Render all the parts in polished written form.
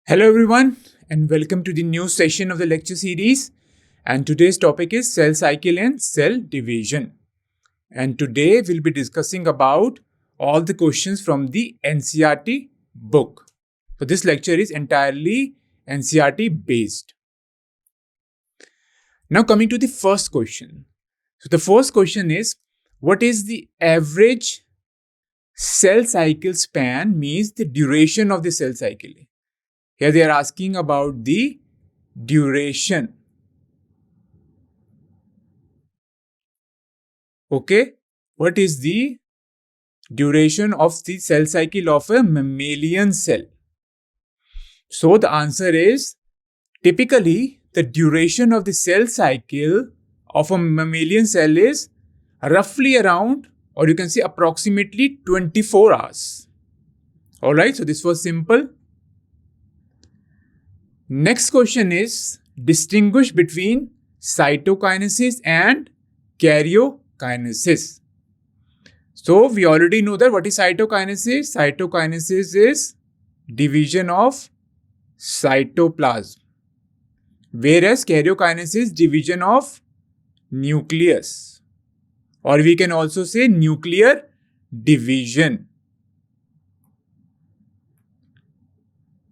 Hello everyone and welcome to the new session of the lecture series, and today's topic is cell cycle and cell division. And today we'll be discussing about all the questions from the NCERT book. So this lecture is entirely NCERT based. Now coming to the first question. So the first question is, what is the average cell cycle span, means the duration of the cell cycle. Here they are asking about the duration. Okay, what is the duration of the cell cycle of a mammalian cell? So the answer is, typically the duration of the cell cycle of a mammalian cell is roughly around, or you can say approximately 24 hours. Alright, so this was simple. Next question is, distinguish between cytokinesis and karyokinesis. So we already know that what is cytokinesis. Cytokinesis is division of cytoplasm, whereas karyokinesis is division of nucleus, or we can also say nuclear division.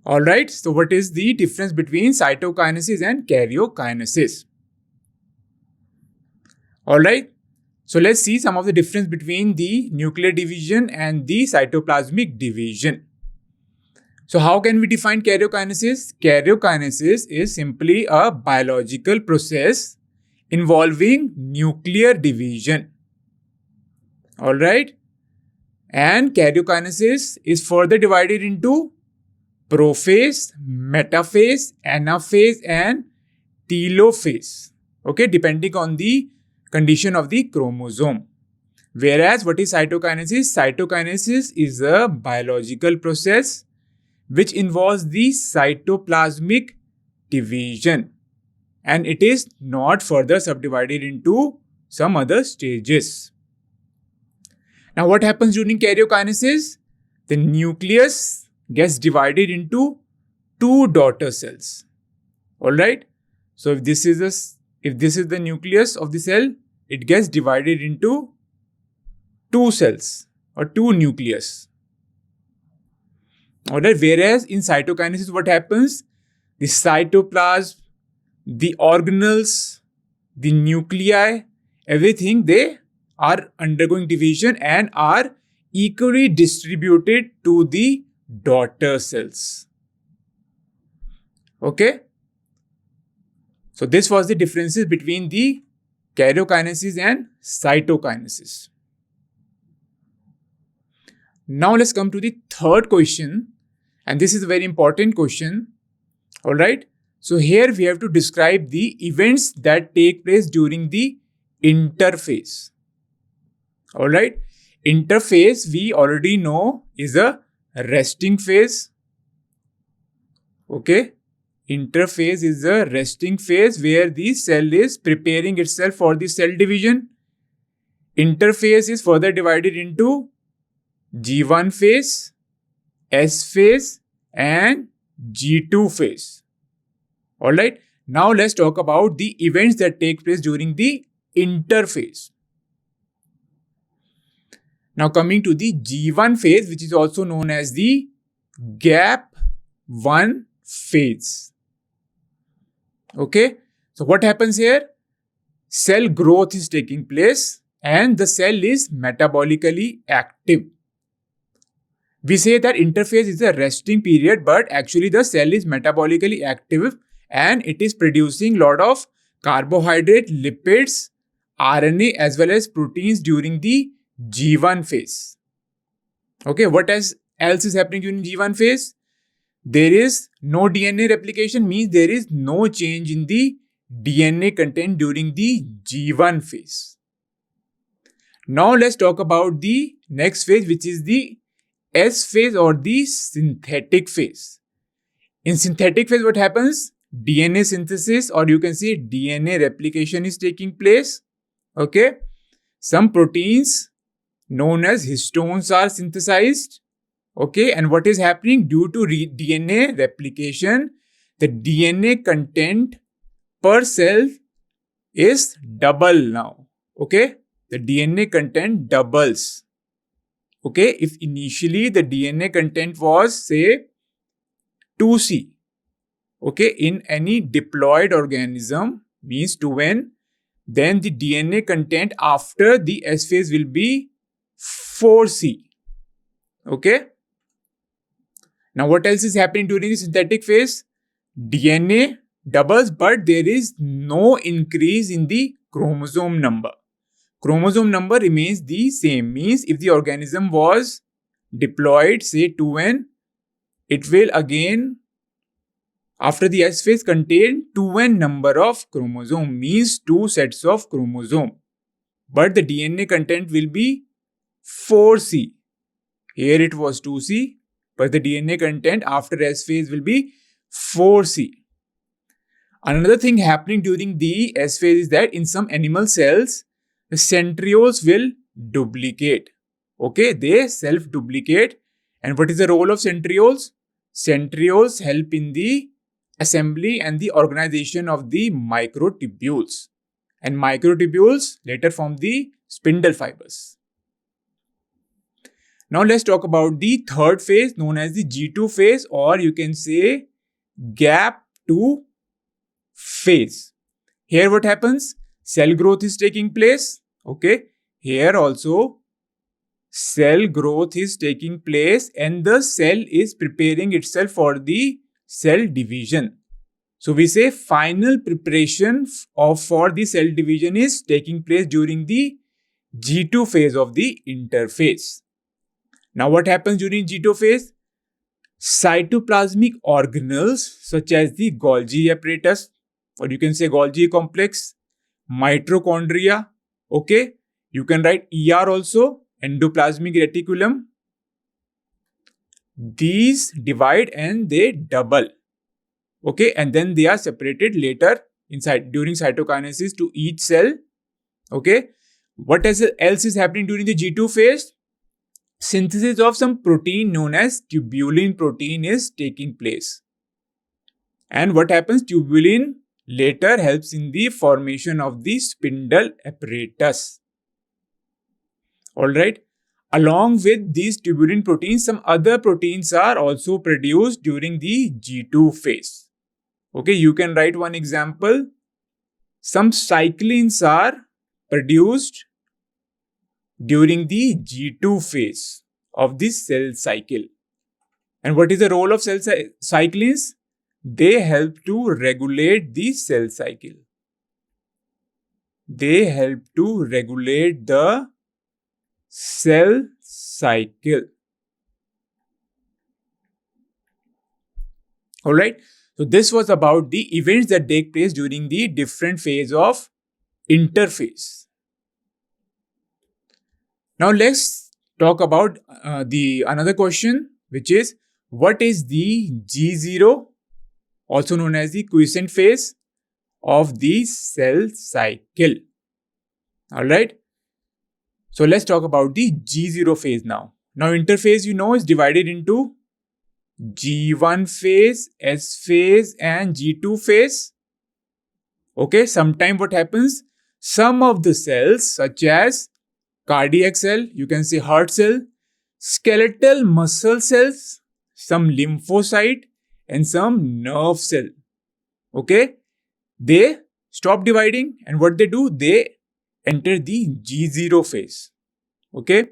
Alright, so what is the difference between cytokinesis and karyokinesis? Alright, so let's see some of the difference between the nuclear division and the cytoplasmic division. So how can we define karyokinesis? Karyokinesis is simply a biological process involving nuclear division. Alright, and karyokinesis is further divided into prophase, metaphase, anaphase and telophase. Okay, depending on the condition of the chromosome. Whereas what is cytokinesis? Cytokinesis is a biological process which involves the cytoplasmic division, and it is not further subdivided into some other stages. Now what happens during karyokinesis? The nucleus gets divided into two daughter cells. Alright, so if this is the nucleus of the cell, it gets divided into two cells or two nucleus. Alright, whereas in cytokinesis what happens? The cytoplasm, the organelles, the nuclei, everything, they are undergoing division and are equally distributed to the daughter cells. Okay, so this was the differences between the karyokinesis and cytokinesis. Now let's come to the third question, and this is a very important question. All right, so here we have to describe the events that take place during the interphase. All right, interphase we already know is a resting phase. Okay, interphase is a resting phase where the cell is preparing itself for the cell division. Interphase is further divided into G1 phase, S phase and G2 phase. Alright, now let's talk about the events that take place during the interphase. Now coming to the G1 phase, which is also known as the gap 1 phase. Okay, so what happens here? Cell growth is taking place and the cell is metabolically active. We say that interphase is a resting period, but actually the cell is metabolically active and it is producing lot of carbohydrate, lipids, RNA as well as proteins during the G1 phase. Okay, what else is happening during G1 phase? There is no DNA replication, means there is no change in the DNA content during the G1 phase. Now let's talk about the next phase, which is the S phase or the synthetic phase. In synthetic phase, what happens? DNA synthesis, or you can say DNA replication, is taking place. Okay, some proteins known as histones are synthesized. Okay, and what is happening? Due to DNA replication, the DNA content per cell is double now. Okay, the DNA content doubles. Okay, if initially the DNA content was say 2C, okay, in any diploid organism means 2N, then the DNA content after the S phase will be 4C. Okay. Now what else is happening during the synthetic phase? DNA doubles, but there is no increase in the chromosome number. Chromosome number remains the same. Means if the organism was diploid, say 2N, it will again after the S phase contain 2N number of chromosome, means 2 sets of chromosome. But the DNA content will be 4C. Here it was 2C, but the DNA content after S phase will be 4C. Another thing happening during the S phase is that in some animal cells, the centrioles will duplicate. Okay, they self-duplicate. And what is the role of centrioles? Centrioles help in the assembly and the organization of the microtubules. And microtubules later form the spindle fibers. Now let's talk about the third phase known as the G2 phase, or you can say gap 2 phase. Here what happens? Cell growth is taking place. Okay. Here also cell growth is taking place and the cell is preparing itself for the cell division. So we say final preparation for the cell division is taking place during the G2 phase of the interphase. Now what happens during G2 phase? Cytoplasmic organelles such as the Golgi apparatus, or you can say Golgi complex, mitochondria, okay, you can write ER also, endoplasmic reticulum. These divide and they double, okay, and then they are separated later inside during cytokinesis to each cell, okay. What else is happening during the G2 phase? Synthesis of some protein known as tubulin protein is taking place. And what happens? Tubulin later helps in the formation of the spindle apparatus. Alright. Along with these tubulin proteins, some other proteins are also produced during the G2 phase. Okay, you can write one example. Some cyclins are produced during the G2 phase of this cell cycle. And what is the role of cell cyclins? They help to regulate the cell cycle. They help to regulate the cell cycle. Alright, so this was about the events that take place during the different phase of interphase. Now let's talk about the another question, which is what is the G0, also known as the quiescent phase of the cell cycle. Alright, so let's talk about the G0 phase now. Now interphase, you know, is divided into G1 phase, S phase and G2 phase. Okay, sometime what happens? Some of the cells such as cardiac cell, you can say heart cell, skeletal muscle cells, some lymphocyte and some nerve cell. Okay, they stop dividing and what they do? They enter the G0 phase. Okay,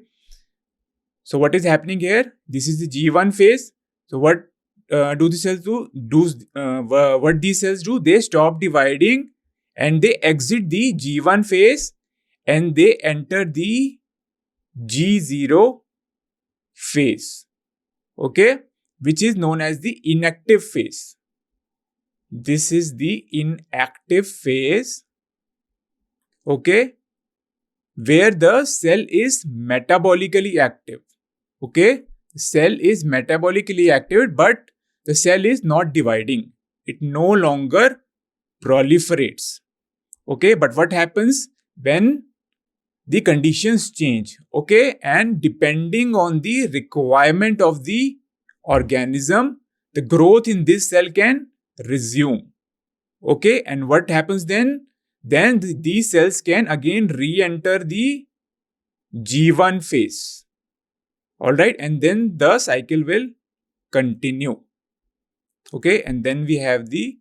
so what is happening here? This is the G1 phase. So what do the cells do? What these cells do? They stop dividing and they exit the G1 phase and they enter the G0 phase, okay, which is known as the inactive phase. This is the inactive phase, okay, where the cell is metabolically active, okay. The cell is metabolically active, but the cell is not dividing. It no longer proliferates, okay. But what happens when the conditions change, okay, and depending on the requirement of the organism, the growth in this cell can resume, okay. And what happens then? Then these cells can again re-enter the G1 phase, all right, and then the cycle will continue, okay. And then we have the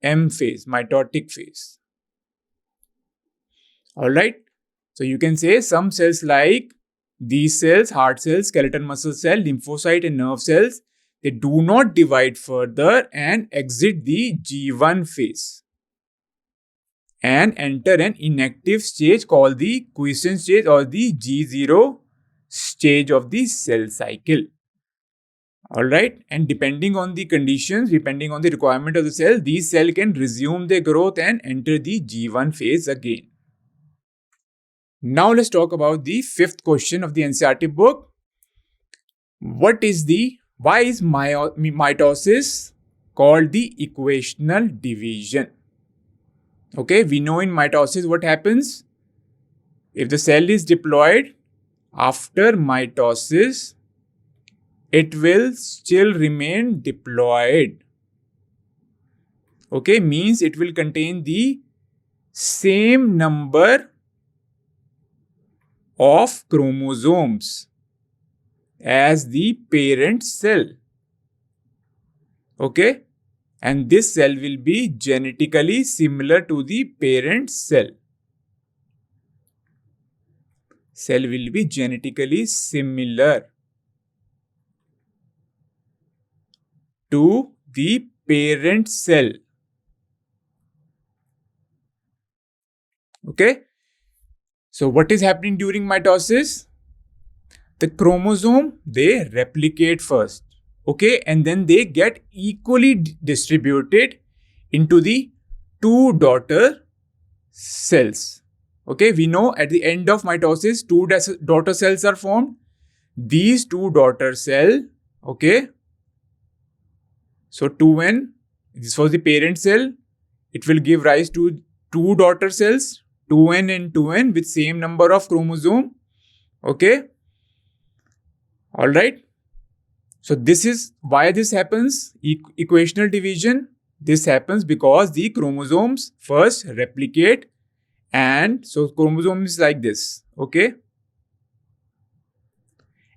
M phase, mitotic phase, all right. So you can say some cells like these cells, heart cells, skeletal muscle cell, lymphocyte and nerve cells, they do not divide further and exit the G1 phase and enter an inactive stage called the quiescent stage or the G0 stage of the cell cycle. Alright, and depending on the conditions, depending on the requirement of the cell, these cells can resume their growth and enter the G1 phase again. Now let's talk about the fifth question of the NCERT book. Why is mitosis called the equational division? Okay, we know in mitosis what happens. If the cell is diploid, after mitosis, it will still remain diploid. Okay, means it will contain the same number of chromosomes as the parent cell. Okay, and this cell will be genetically similar to the parent cell. Cell will be genetically similar to the parent cell. Okay. So what is happening during mitosis? The chromosome, they replicate first. Okay. And then they get equally distributed into the two daughter cells. Okay. We know at the end of mitosis, two daughter cells are formed. These two daughter cells, okay. So 2n, this was the parent cell. It will give rise to two daughter cells, 2n and 2n with same number of chromosome. Okay. All right. So this is why this happens. Equational division. This happens because the chromosomes first replicate, and so chromosome is like this. Okay.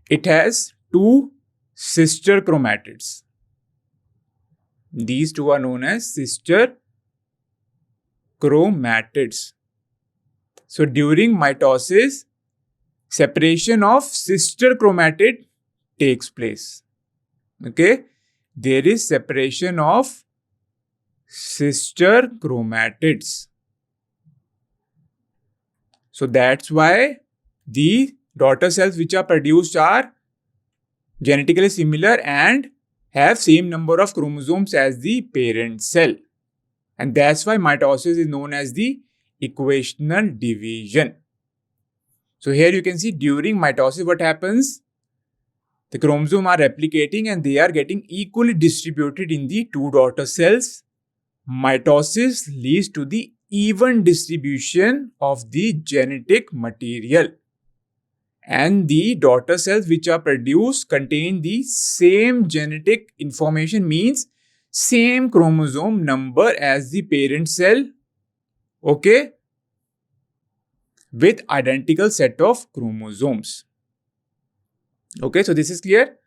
It has two sister chromatids. These two are known as sister chromatids. So during mitosis, separation of sister chromatid takes place. Okay, there is separation of sister chromatids. So that's why the daughter cells which are produced are genetically similar and have same number of chromosomes as the parent cell. And that's why mitosis is known as the equational division. So here you can see during mitosis what happens. The chromosomes are replicating and they are getting equally distributed in the two daughter cells. Mitosis leads to the even distribution of the genetic material. And the daughter cells which are produced contain the same genetic information, means same chromosome number as the parent cell, okay, with identical set of chromosomes. Okay, so this is clear.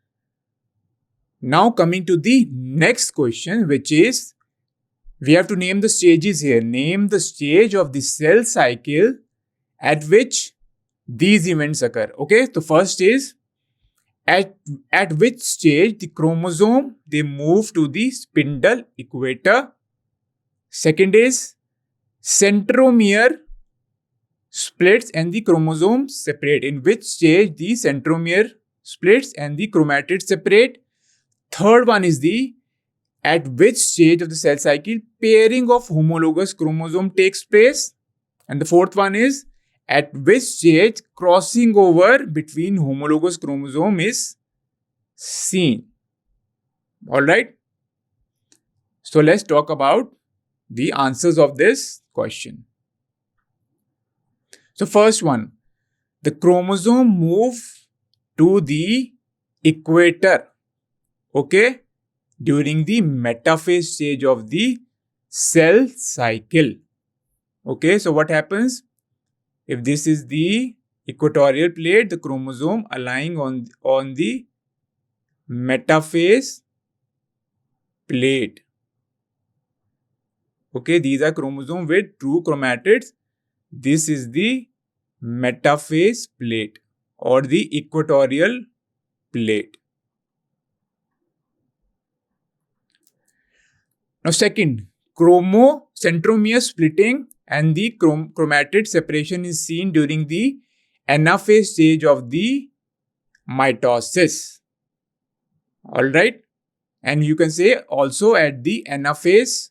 Now coming to the next question, which is we have to name the stages here. Name the stage of the cell cycle at which these events occur. Okay, so first is at which stage the chromosome they move to the spindle equator. Second is centromere splits and the chromosomes separate. In which stage the centromere splits and the chromatids separate. Third one is the at which stage of the cell cycle pairing of homologous chromosome takes place. And the fourth one is at which stage crossing over between homologous chromosome is seen. Alright. So let's talk about the answers of this question. So first one, the chromosome move to the equator, okay, during the metaphase stage of the cell cycle. Okay, so what happens? If this is the equatorial plate, the chromosome lying on the metaphase plate. Okay, these are chromosomes with true chromatids. This is the metaphase plate or the equatorial plate. Now, second, centromere splitting and the chromatid separation is seen during the anaphase stage of the mitosis. Alright, and you can say also at the anaphase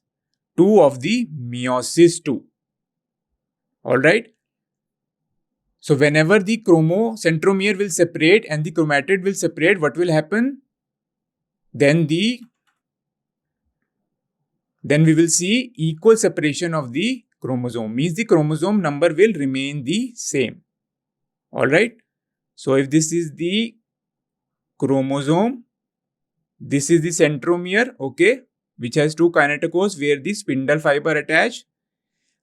2 of the meiosis 2. Alright, so whenever the centromere will separate and the chromatid will separate, what will happen? Then we will see equal separation of the chromosome, means the chromosome number will remain the same. Alright, so if this is the chromosome, this is the centromere, okay, which has two kinetochores where the spindle fiber attached.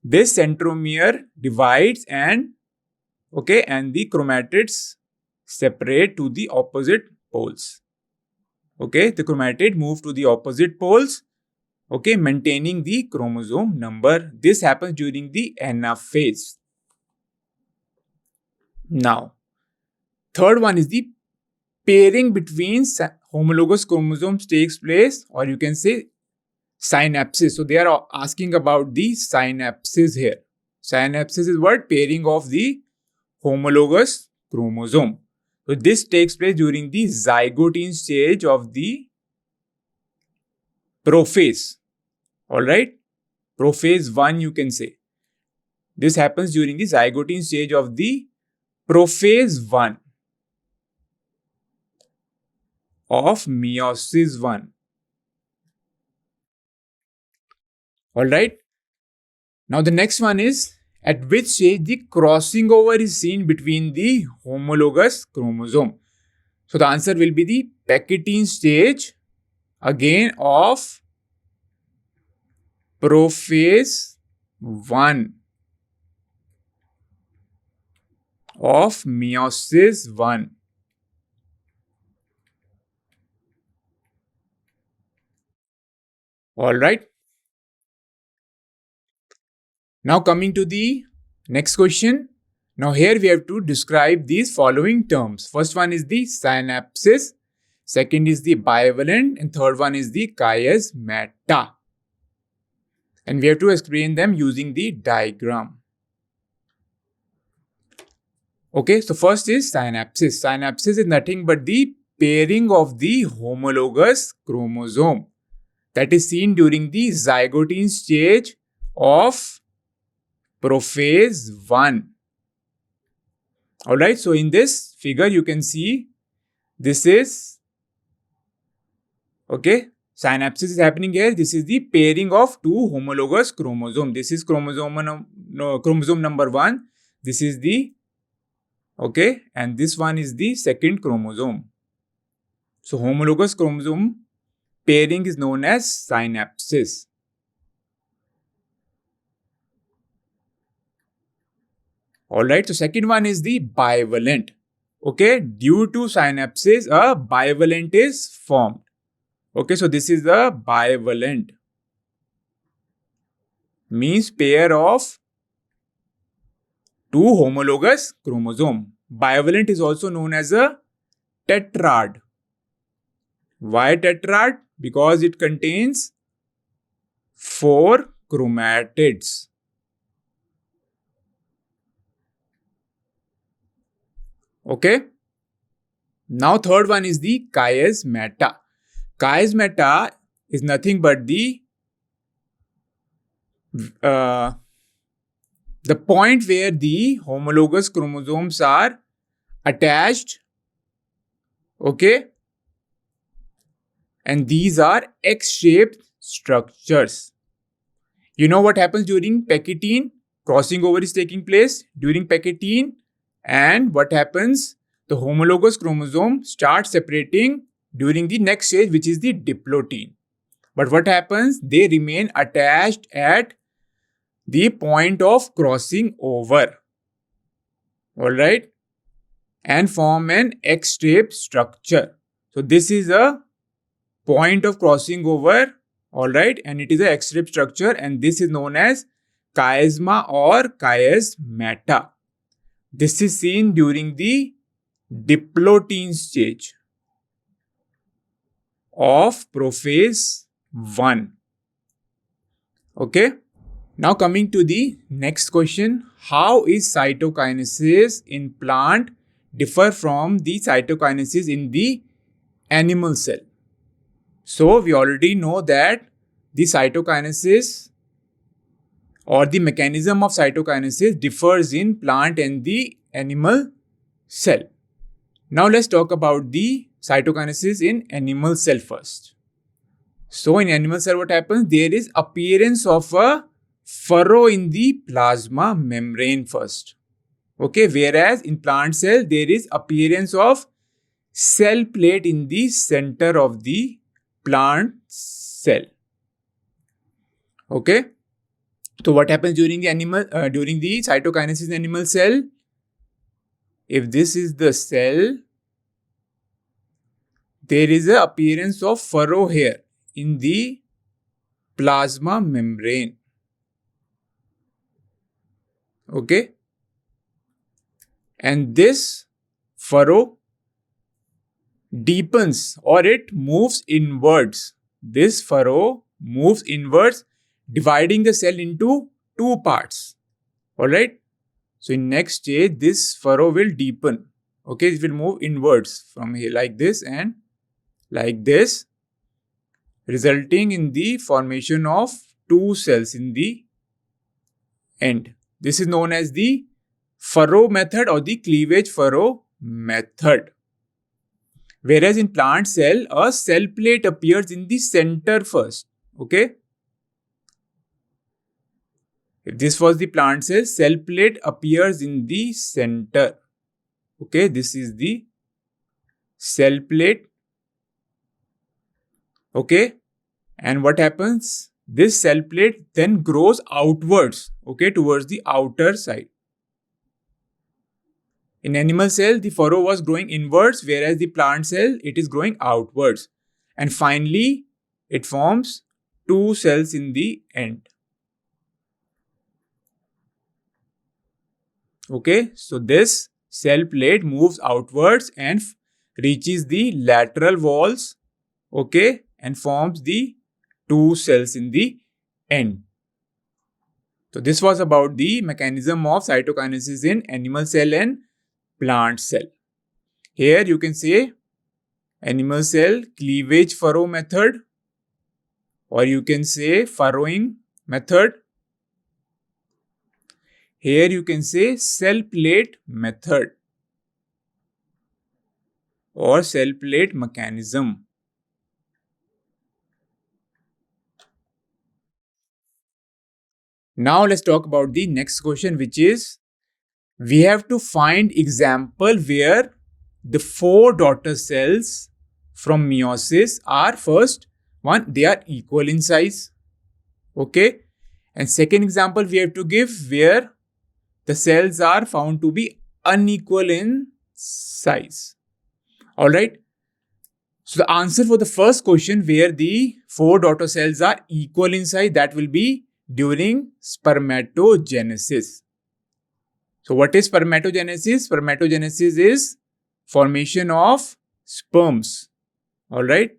This centromere divides and the chromatids separate to the opposite poles. Okay, the chromatid move to the opposite poles, okay, maintaining the chromosome number. This happens during the anaphase. Now, third one is the pairing between homologous chromosomes takes place, or you can say synapses. So they are asking about the synapses here. Synapses is what? Pairing of the homologous chromosome. So this takes place during the zygotine stage of the prophase. Alright, prophase 1 you can say. This happens during the zygotine stage of the prophase 1 of meiosis 1. Alright, now the next one is at which stage the crossing over is seen between the homologous chromosome. So the answer will be the Pachytene stage again of prophase 1 of meiosis 1. Alright. Now coming to the next question. Now here we have to describe these following terms. First one is the synapses, second is the bivalent, and third one is the chiasmata. And we have to explain them using the diagram. Okay, so first is synapses. Synapses is nothing but the pairing of the homologous chromosome that is seen during the zygotine stage of prophase 1. Alright, so in this figure you can see this is, okay, synapses is happening here. This is the pairing of two homologous chromosomes. This is chromosome number 1. This is the, okay, and this one is the second chromosome. So homologous chromosome pairing is known as synapses. Alright, so second one is the bivalent. Okay, due to synapses, a bivalent is formed. Okay, so this is the bivalent. Means pair of two homologous chromosome. Bivalent is also known as a tetrad. Why tetrad? Because it contains 4 chromatids. Okay. Now third one is the chiasmata. Chiasmata is nothing but the point where the homologous chromosomes are attached. Okay. And these are X-shaped structures. You know what happens during Pachytene? Crossing over is taking place. During Pachytene, And what happens? The homologous chromosome starts separating during the next stage, which is the diplotin. But what happens? They remain attached at the point of crossing over. Alright? And form an X-shaped structure. So this is a point of crossing over. Alright? And it is a X-shaped structure, and this is known as chiasma or chiasmata. This is seen during the diplotin stage of prophase 1. Okay. Now coming to the next question. How is cytokinesis in plant differ from the cytokinesis in the animal cell? So we already know that the cytokinesis or the mechanism of cytokinesis differs in plant and the animal cell. Now let's talk about the cytokinesis in animal cell first. So in animal cell, what happens? There is appearance of a furrow in the plasma membrane first. Okay, whereas in plant cell, there is appearance of cell plate in the center of the plant cell. Okay. So what happens during the cytokinesis in animal cell? If this is the cell, there is an appearance of furrow here in the plasma membrane. Okay. And this furrow deepens or it moves inwards. This furrow moves inwards, dividing the cell into two parts. Alright. So in next stage, this furrow will deepen. Okay. It will move inwards from here like this and like this, resulting in the formation of two cells in the end. This is known as the furrow method or the cleavage furrow method. Whereas in plant cell, a cell plate appears in the center first. Okay. If this was the plant cell plate appears in the center. Okay. This is the cell plate. Okay. And what happens? This cell plate then grows outwards. Okay. Towards the outer side. In animal cell, the furrow was growing inwards, whereas the plant cell, it is growing outwards. And finally, it forms two cells in the end. Okay, so this cell plate moves outwards and reaches the lateral walls, okay, and forms the two cells in the end. So this was about the mechanism of cytokinesis in animal cell and plant cell. Here you can say animal cell cleavage furrow method, or you can say furrowing method. Here you can say cell plate method or cell plate mechanism. Now let's talk about the next question, which is we have to find example where the four daughter cells from meiosis are first one, they are equal in size. Okay. And second example we have to give where the cells are found to be unequal in size. Alright. So the answer for the first question where the four daughter cells are equal in size, that will be during spermatogenesis. So what is spermatogenesis? Spermatogenesis is formation of sperms. Alright.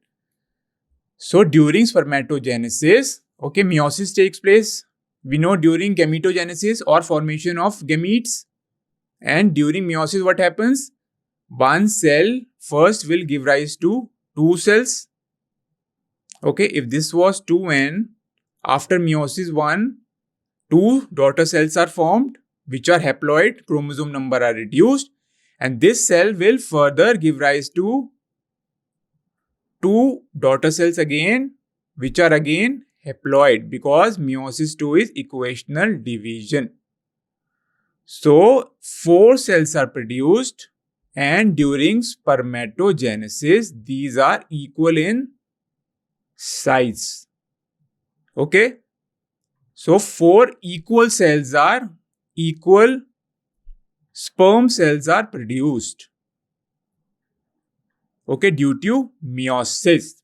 So during spermatogenesis, okay, meiosis takes place. We know during gametogenesis or formation of gametes. And during meiosis, what happens? One cell first will give rise to two cells. Okay, if this was 2n, after meiosis 1, two daughter cells are formed, which are haploid, chromosome number are reduced, and this cell will further give rise to two daughter cells again, which are again haploid, because meiosis 2 is equational division. So 4 cells are produced, and during spermatogenesis, these are equal in size. Okay. So 4 equal sperm cells are produced. Okay, due to meiosis.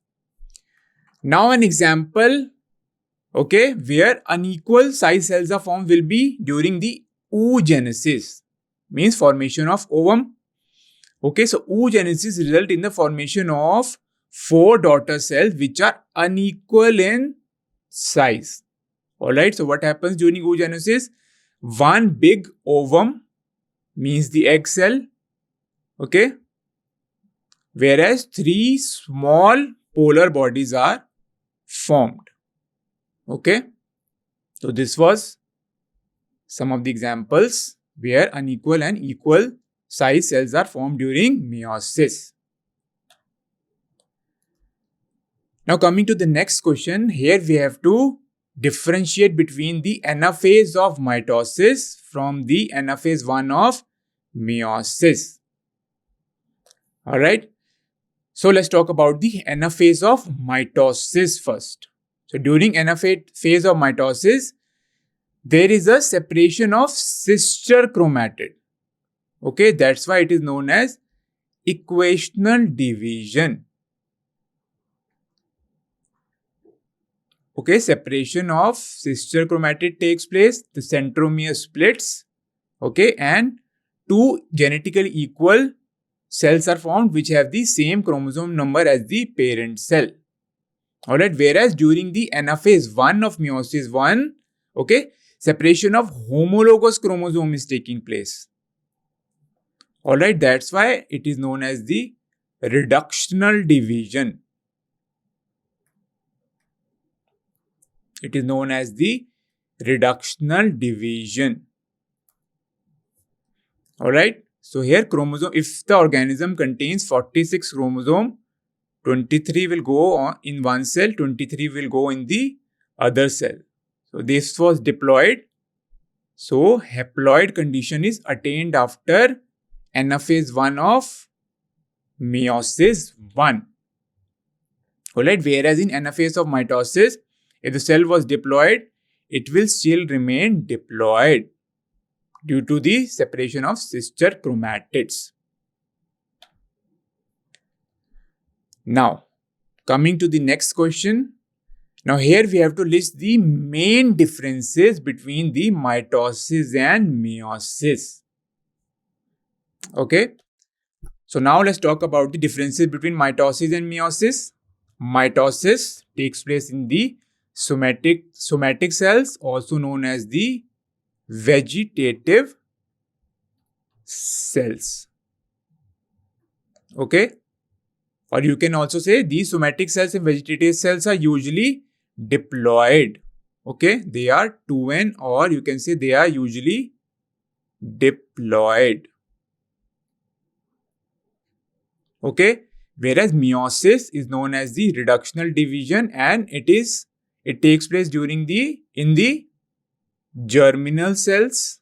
Now an example, okay, where unequal size cells are formed will be during the oogenesis, means formation of ovum. Okay, so oogenesis result in the formation of 4 daughter cells which are unequal in size. Alright, so what happens during oogenesis? One big ovum means the egg cell, okay, whereas 3 small polar bodies are formed. Okay, so this was some of the examples where unequal and equal size cells are formed during meiosis. Now coming to the next question, here we have to differentiate between the anaphase of mitosis from the anaphase 1 of meiosis. Alright, so let's talk about the anaphase of mitosis first. So during anaphase of mitosis, there is a separation of sister chromatid. Okay, that's why it is known as equational division. Okay, separation of sister chromatid takes place, the centromere splits, okay, and 2 genetically equal cells are formed which have the same chromosome number as the parent cell. Alright, whereas during the anaphase 1 of meiosis 1, okay, separation of homologous chromosome is taking place. Alright, that's why it is known as the reductional division. It is known as the reductional division. Alright, so here chromosome, if the organism contains 46 chromosome, 23 will go on in one cell, 23 will go in the other cell. So this was diploid. So haploid condition is attained after anaphase 1 of meiosis 1. Alright, whereas in anaphase of mitosis, if the cell was diploid, it will still remain diploid due to the separation of sister chromatids. Now, coming to the next question. Now here we have to list the main differences between the mitosis and meiosis. Okay. So now let's talk about the differences between mitosis and meiosis. Mitosis takes place in the somatic cells, also known as the vegetative cells. Okay. Or you can also say these somatic cells and vegetative cells are usually diploid. Okay. They are 2n, or you can say they are usually diploid. Okay. Whereas meiosis is known as the reductional division, and it takes place in the germinal cells.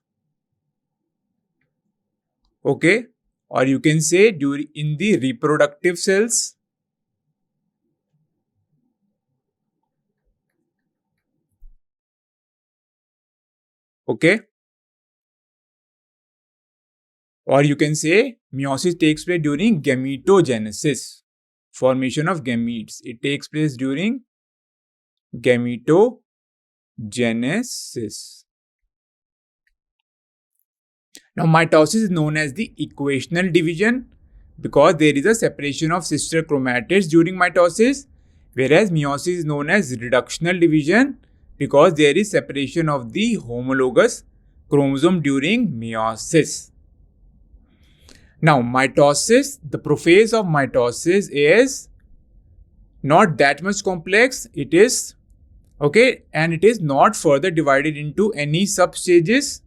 Okay. Or you can say in the reproductive cells. Okay. Or you can say meiosis takes place during gametogenesis, formation of gametes. It takes place during gametogenesis. Now, mitosis is known as the equational division because there is a separation of sister chromatids during mitosis, whereas meiosis is known as reductional division because there is separation of the homologous chromosome during meiosis. Now, mitosis, the prophase of mitosis is not that much complex. It is okay, and it is not further divided into any substages.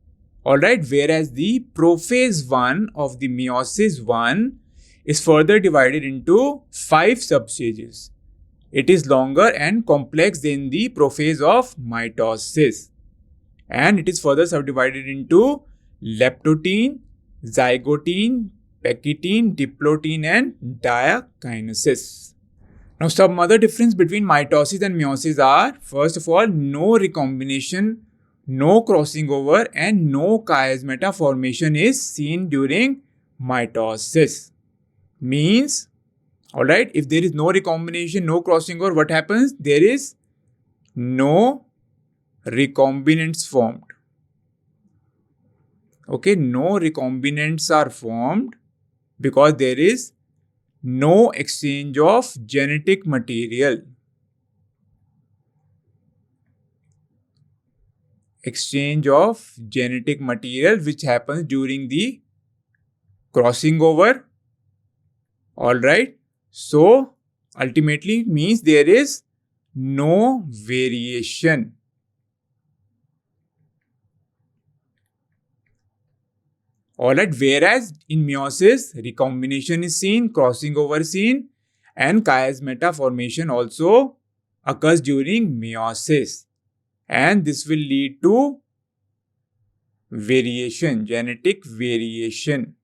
Alright, whereas the prophase 1 of the meiosis 1 is further divided into 5 substages. It is longer and complex than the prophase of mitosis, and it is further subdivided into leptotene, zygotine, pectine, diplotin, and diakinesis. Now, some other difference between mitosis and meiosis are, first of all, no recombination, no crossing over, and no chiasmata formation is seen during mitosis. Means, alright, if there is no recombination, no crossing over, what happens? There is no recombinants formed. Okay, no recombinants are formed because there is no exchange of genetic material. Exchange of genetic material which happens during the crossing over. Alright, so ultimately means there is no variation. Alright, whereas in meiosis, recombination is seen, crossing over seen, and chiasmata formation also occurs during meiosis. And this will lead to variation, genetic variation,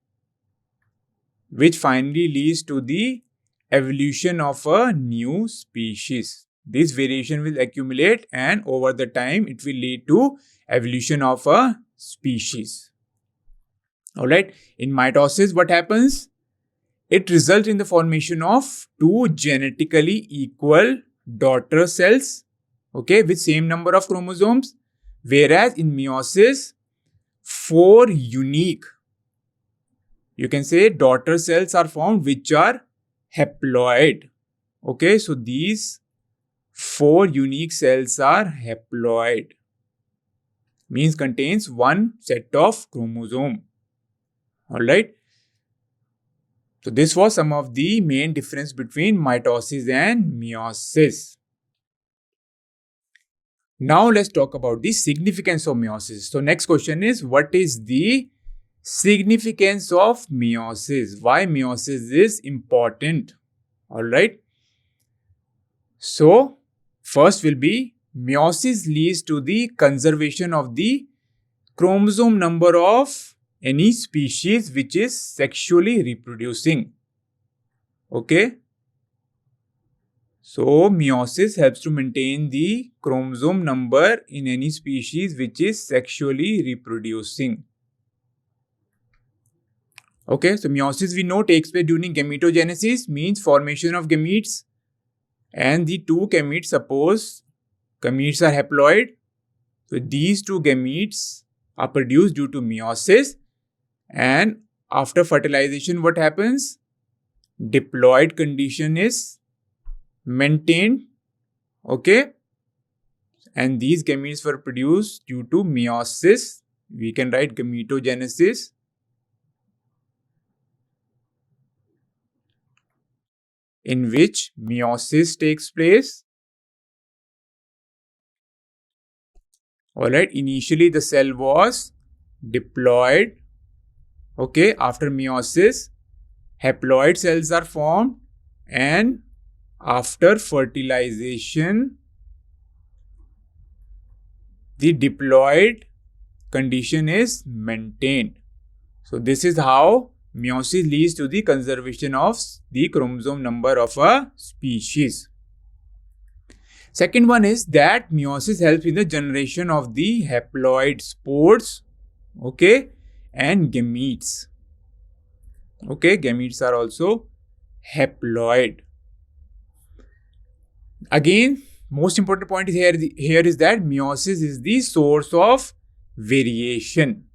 which finally leads to the evolution of a new species. This variation will accumulate and over the time it will lead to evolution of a species. Alright, in mitosis what happens? It results in the formation of two genetically equal daughter cells, okay, with same number of chromosomes, whereas in meiosis, four unique, you can say, daughter cells are formed which are haploid. Okay, so these four unique cells are haploid, means contains one set of chromosome. Alright, so this was some of the main difference between mitosis and meiosis. Now let's talk about the significance of meiosis. So next question is, what is the significance of meiosis? Why meiosis is important? Alright, so first will be meiosis leads to the conservation of the chromosome number of any species which is sexually reproducing. Okay, so meiosis helps to maintain the chromosome number in any species which is sexually reproducing. Okay, so meiosis we know takes place during gametogenesis, means formation of gametes, and the two gametes, suppose gametes are haploid, so these two gametes are produced due to meiosis, and after fertilization what happens? Diploid condition is maintained, okay, and these gametes were produced due to meiosis. We can write gametogenesis. In which meiosis takes place. Alright, initially the cell was diploid. Okay, after meiosis, haploid cells are formed, and after fertilization, the diploid condition is maintained. So this is how meiosis leads to the conservation of the chromosome number of a species. Second one is that meiosis helps in the generation of the haploid spores, okay, and gametes. Okay, gametes are also haploid. Again, most important point is here is that meiosis is the source of variation.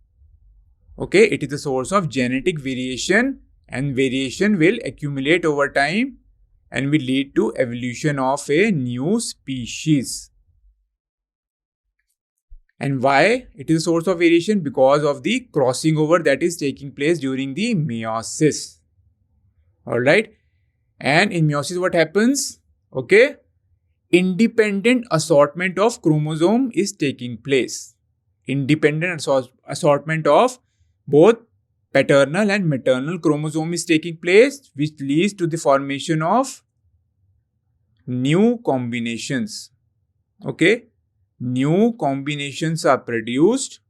Okay, it is the source of genetic variation, and variation will accumulate over time and will lead to evolution of a new species. And why it is a source of variation? Because of the crossing over that is taking place during the meiosis. Alright, and in meiosis what happens? Okay, independent assortment of chromosome is taking place. Independent assortment of both paternal and maternal chromosome is taking place, which leads to the formation of new combinations. Okay, new combinations are produced,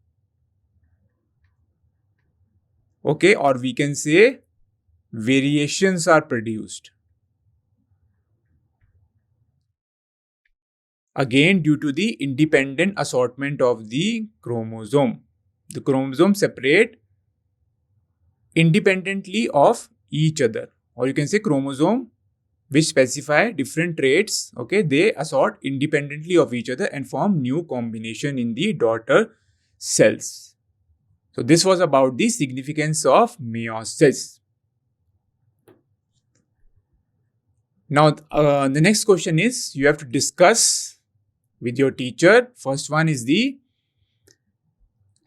Okay, or we can say variations are produced. Again, due to the independent assortment of the chromosome. The chromosomes separate independently of each other, or you can say chromosome which specify different traits, okay, they assort independently of each other and form new combination in the daughter cells. So this was about the significance of meiosis. Now, the next question is you have to discuss with your teacher. First one is the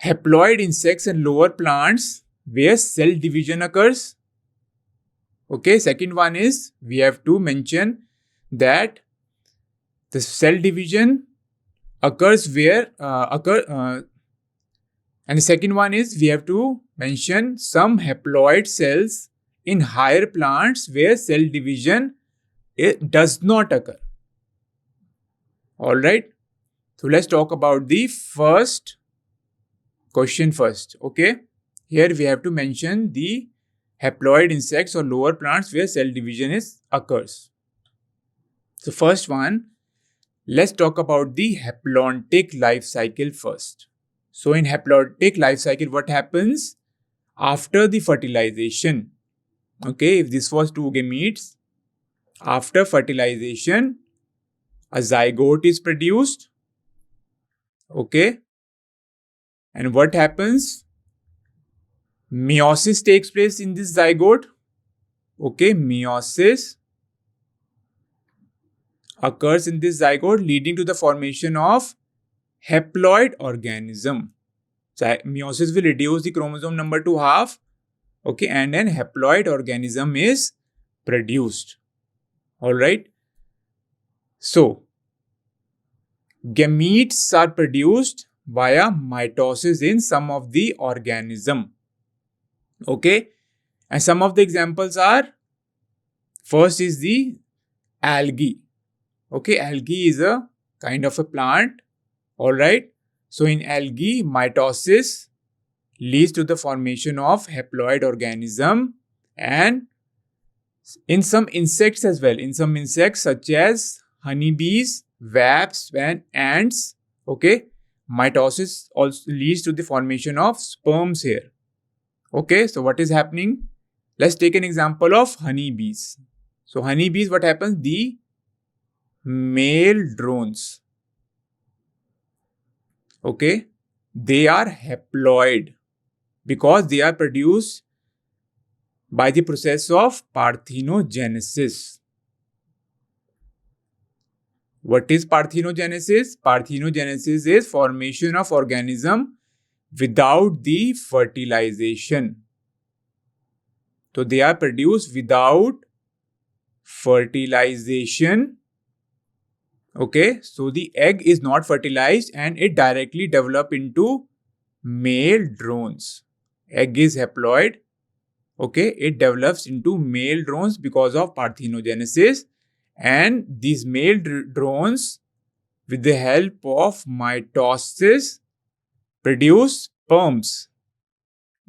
haploid insects and lower plants where cell division occurs. Okay, second one is we have to mention that the cell division occurs where and the second one is we have to mention some haploid cells in higher plants where cell division it does not occur. All right. So let's talk about the first question first. Okay. Here we have to mention the haploid insects or lower plants where cell division occurs. So first one, let's talk about the haplontic life cycle first. So in haplontic life cycle, what happens after the fertilization? Okay, if this was two gametes, after fertilization, a zygote is produced. Okay, and what happens? Meiosis takes place in this zygote. Okay, meiosis occurs in this zygote, leading to the formation of haploid organism. So meiosis will reduce the chromosome number to half. Okay, and then haploid organism is produced. All right. So gametes are produced via mitosis in some of the organism. Okay, and some of the examples are, first is the algae. Okay, algae is a kind of a plant. All right. So in algae, mitosis leads to the formation of haploid organism, and in some insects as well. In some insects such as honeybees, wasps, and ants. Okay, mitosis also leads to the formation of sperms here. Okay, so what is happening? Let's take an example of honeybees. So honeybees, what happens? The male drones, okay, they are haploid because they are produced by the process of parthenogenesis. What is parthenogenesis? Parthenogenesis is formation of organism without the fertilization. So they are produced without fertilization. Okay, so the egg is not fertilized and it directly develops into male drones. Egg is haploid. Okay, it develops into male drones because of parthenogenesis, and these male drones, with the help of mitosis, produce sperms.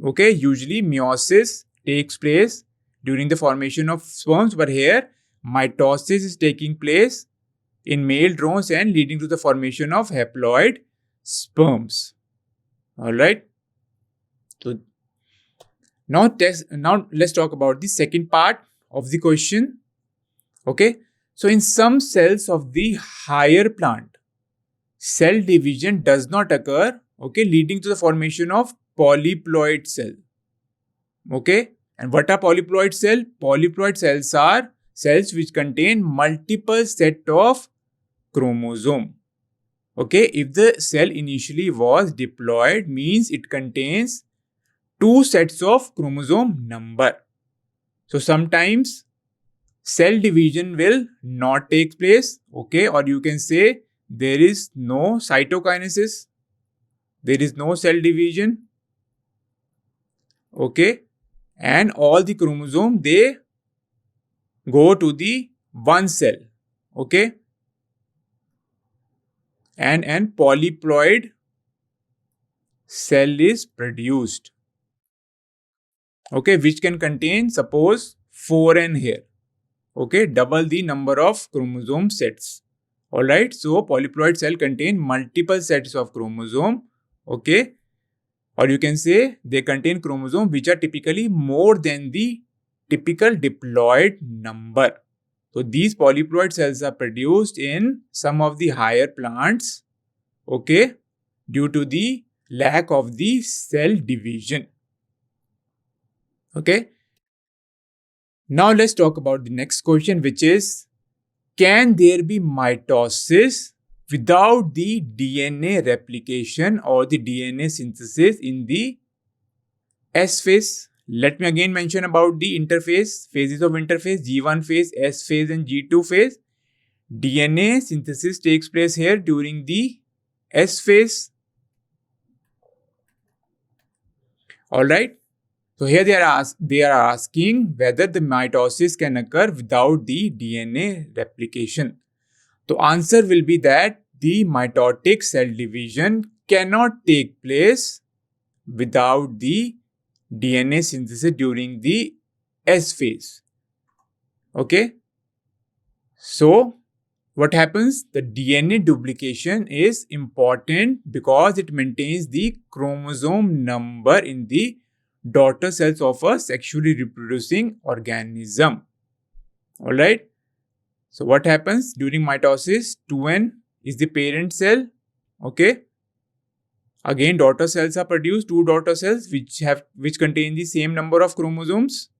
Okay, usually meiosis takes place during the formation of sperms, but here mitosis is taking place in male drones and leading to the formation of haploid sperms. All right. So now let's talk about the second part of the question. Okay. So in some cells of the higher plant, cell division does not occur. Okay, leading to the formation of polyploid cell. Okay. And what are polyploid cell? Polyploid cells are cells which contain multiple set of chromosome. Okay, if the cell initially was diploid, means it contains two sets of chromosome number. So sometimes cell division will not take place. Okay, or you can say there is no cytokinesis. There is no cell division. Okay, and all the chromosome, they go to the one cell. Okay, and an polyploid cell is produced. okay, which can contain, suppose, 4n here. Okay, double the number of chromosome sets. Alright, so polyploid cell contain multiple sets of chromosome. Okay, or you can say they contain chromosome which are typically more than the typical diploid number. So these polyploid cells are produced in some of the higher plants, okay, due to the lack of the cell division. Okay. Now let's talk about the next question, which is, can there be mitosis without the DNA replication or the DNA synthesis in the S phase? Let me again mention about the interphase, phases of interphase, G1 phase, S phase and G2 phase. DNA synthesis takes place here during the S phase. Alright. So here they are asking whether the mitosis can occur without the DNA replication. The answer will be that the mitotic cell division cannot take place without the DNA synthesis during the S phase. Okay. So what happens? The DNA duplication is important because it maintains the chromosome number in the daughter cells of a sexually reproducing organism. Alright. So what happens during mitosis? 2n is the parent cell. Okay. Again, daughter cells are produced, 2 daughter cells which contain the same number of chromosomes.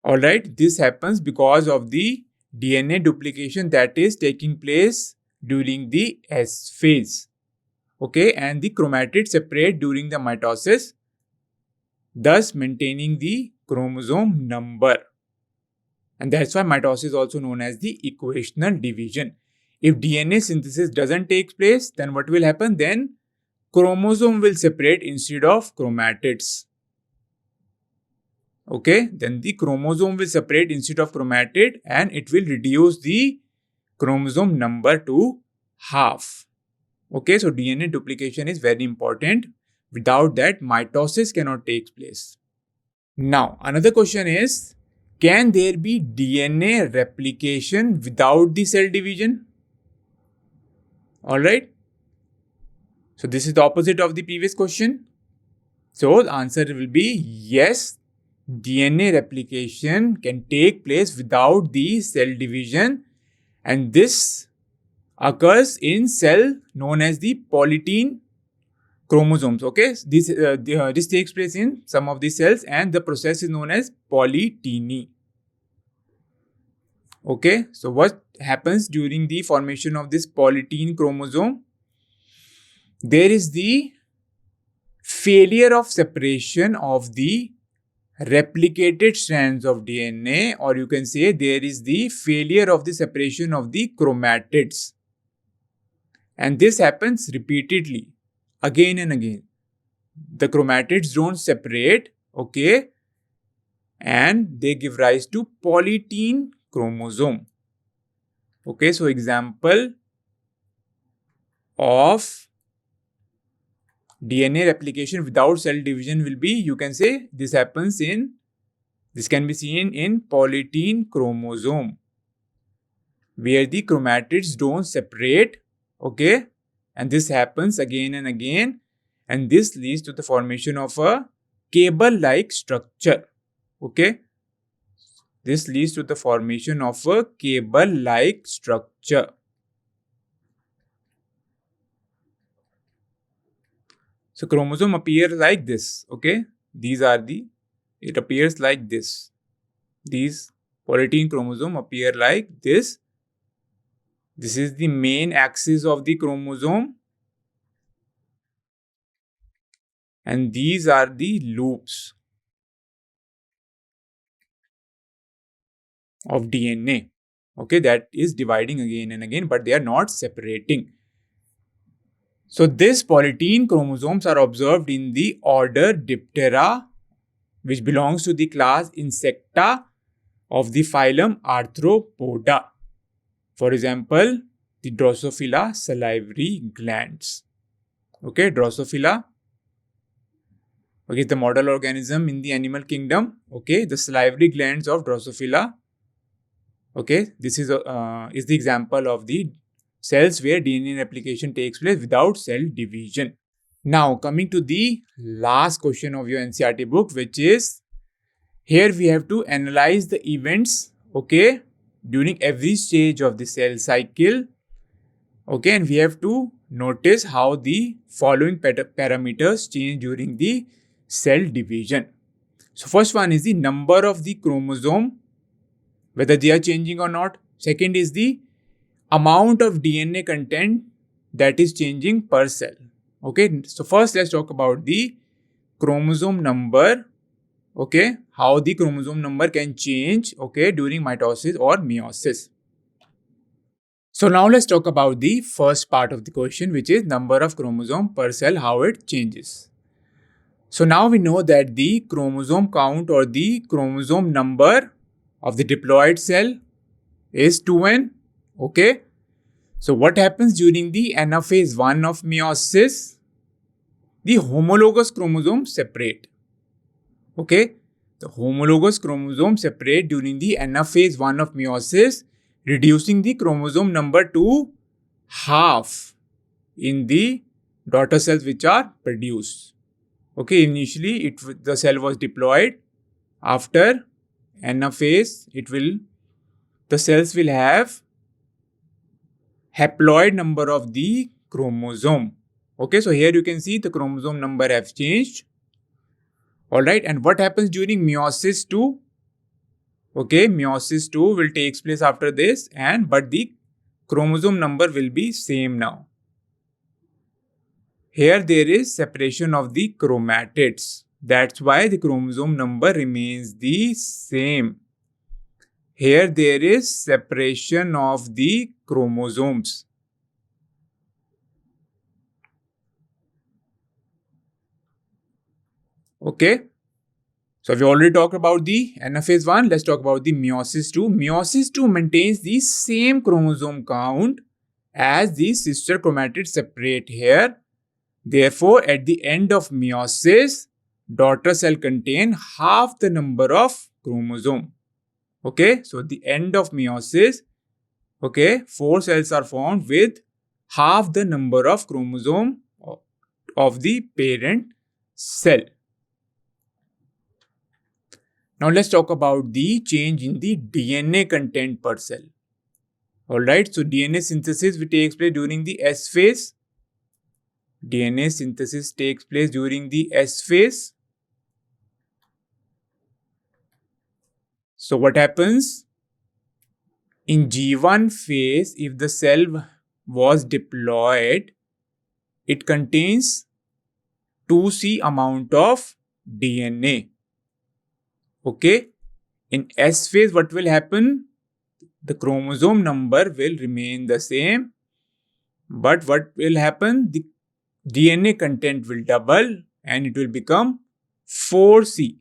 Alright, this happens because of the DNA duplication that is taking place during the S phase. Okay, and the chromatids separate during the mitosis, thus maintaining the chromosome number. And that's why mitosis is also known as the equational division. If DNA synthesis doesn't take place, then what will happen? Then chromosome will separate instead of chromatids. Okay, then the chromosome will separate instead of chromatid and it will reduce the chromosome number to half. Okay, so DNA duplication is very important. Without that, mitosis cannot take place. Now, another question is, can there be DNA replication without the cell division? Alright. So this is the opposite of the previous question. So the answer will be yes. DNA replication can take place without the cell division, and this occurs in cell known as the polytene chromosomes. Okay, this takes place in some of the cells and the process is known as polyteny. Okay, so what happens during the formation of this polytene chromosome? There is the failure of separation of the replicated strands of DNA, or you can say there is the failure of the separation of the chromatids. And this happens repeatedly, again and again. The chromatids don't separate, okay, and they give rise to polytene chromosome. Okay, so example of DNA replication without cell division will be, you can say this can be seen in polytene chromosome, where the chromatids don't separate, okay, and this happens again and again, and this leads to the formation of a cable-like structure. Okay, this leads to the formation of a cable-like structure. So chromosome appear like this. Okay, it appears like this. These polytene chromosome appear like this. This is the main axis of the chromosome, and these are the loops of DNA. Okay, that is dividing again and again, but they are not separating. So these polytene chromosomes are observed in the order Diptera, which belongs to the class Insecta of the phylum Arthropoda. For example, the Drosophila salivary glands. Okay, Drosophila Okay, the model organism in the animal kingdom. Okay, the salivary glands of Drosophila. Okay, this is the example of the cells where DNA replication takes place without cell division. Now, coming to the last question of your NCERT book, which is, here we have to analyze the events, okay, during every stage of the cell cycle. Okay, and we have to notice how the following parameters change during the cell division. So first one is the number of the chromosome, whether they are changing or not. Second is the amount of DNA content that is changing per cell. Okay, so first let's talk about the chromosome number. Okay, how the chromosome number can change, okay, during mitosis or meiosis. So now let's talk about the first part of the question, which is number of chromosome per cell, how it changes. So now we know that the chromosome count or the chromosome number of the diploid cell is 2n. Okay. So what happens during the anaphase 1 of meiosis? The homologous chromosomes separate. Okay. The homologous chromosomes separate during the anaphase 1 of meiosis, reducing the chromosome number to half in the daughter cells which are produced. Okay, initially the cell was diploid. After anaphase, the cells will have haploid number of the chromosome. Okay, so here you can see the chromosome number have changed. Alright, and what happens during meiosis 2? Okay, meiosis 2 will take place after this, but the chromosome number will be same now. Here there is separation of the chromatids. That's why the chromosome number remains the same. Here there is separation of the chromosomes. Okay. So we already talked about the anaphase 1. Let's talk about the meiosis 2. Meiosis 2 maintains the same chromosome count as the sister chromatids separate here. Therefore, at the end of meiosis, daughter cell contain half the number of chromosome. Okay, so at the end of meiosis, okay, 4 cells are formed with half the number of chromosome of the parent cell. Now let's talk about the change in the DNA content per cell. Alright, so DNA synthesis which takes place during the S phase. DNA synthesis takes place during the S phase. So what happens? In G1 phase, if the cell was diploid, it contains 2C amount of DNA. Okay. In S phase, what will happen? The chromosome number will remain the same. But what will happen? The DNA content will double and it will become 4C.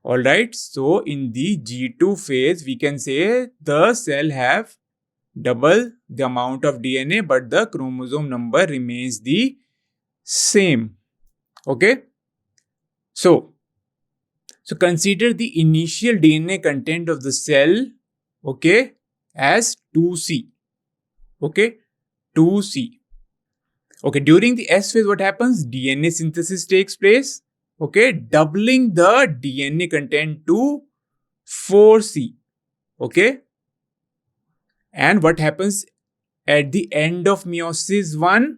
Alright, so in the G2 phase, we can say the cell have double the amount of DNA, but the chromosome number remains the same. Okay. So consider the initial DNA content of the cell, okay, as 2C. Okay, 2C. Okay, during the S phase, what happens? DNA synthesis takes place. Okay, doubling the DNA content to 4C. Okay. And what happens at the end of meiosis 1?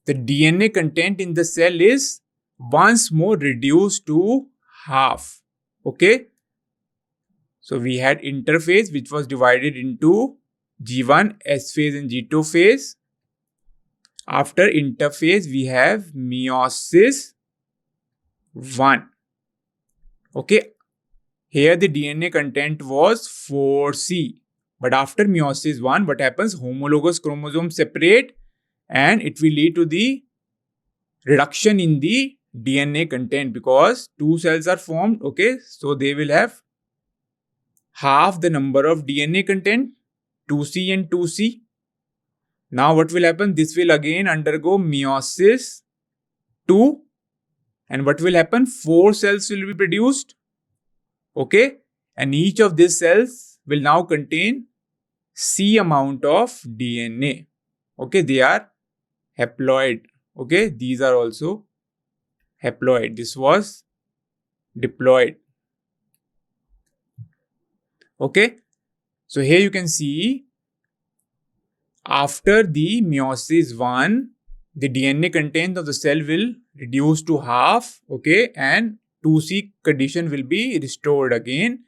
The DNA content in the cell is once more reduced to half. Okay. So we had interphase which was divided into G1, S phase and G2 phase. After interphase, we have meiosis 1. Okay. Here the DNA content was 4C. But after meiosis 1, what happens? Homologous chromosomes separate and it will lead to the reduction in the DNA content because 2 cells are formed. Okay. So they will have half the number of DNA content, 2C and 2C. Now what will happen? This will again undergo meiosis 2. And what will happen? 4 cells will be produced. Okay. And each of these cells will now contain C amount of DNA. Okay. They are haploid. Okay. These are also haploid. This was diploid. Okay. So here you can see after the meiosis 1, the DNA content of the cell will reduce to half. Okay. And 2C condition will be restored again.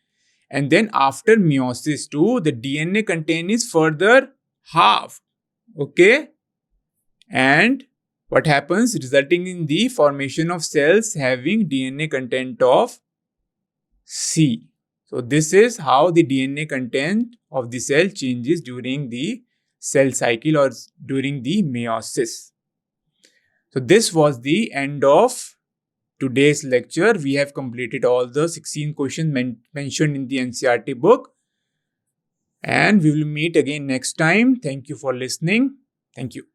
And then after meiosis 2, the DNA content is further halved. Okay. And what happens? Resulting in the formation of cells having DNA content of C. So this is how the DNA content of the cell changes during the cell cycle or during the meiosis. So this was the end of today's lecture. We have completed all the 16 questions mentioned in the NCERT book. And we will meet again next time. Thank you for listening. Thank you.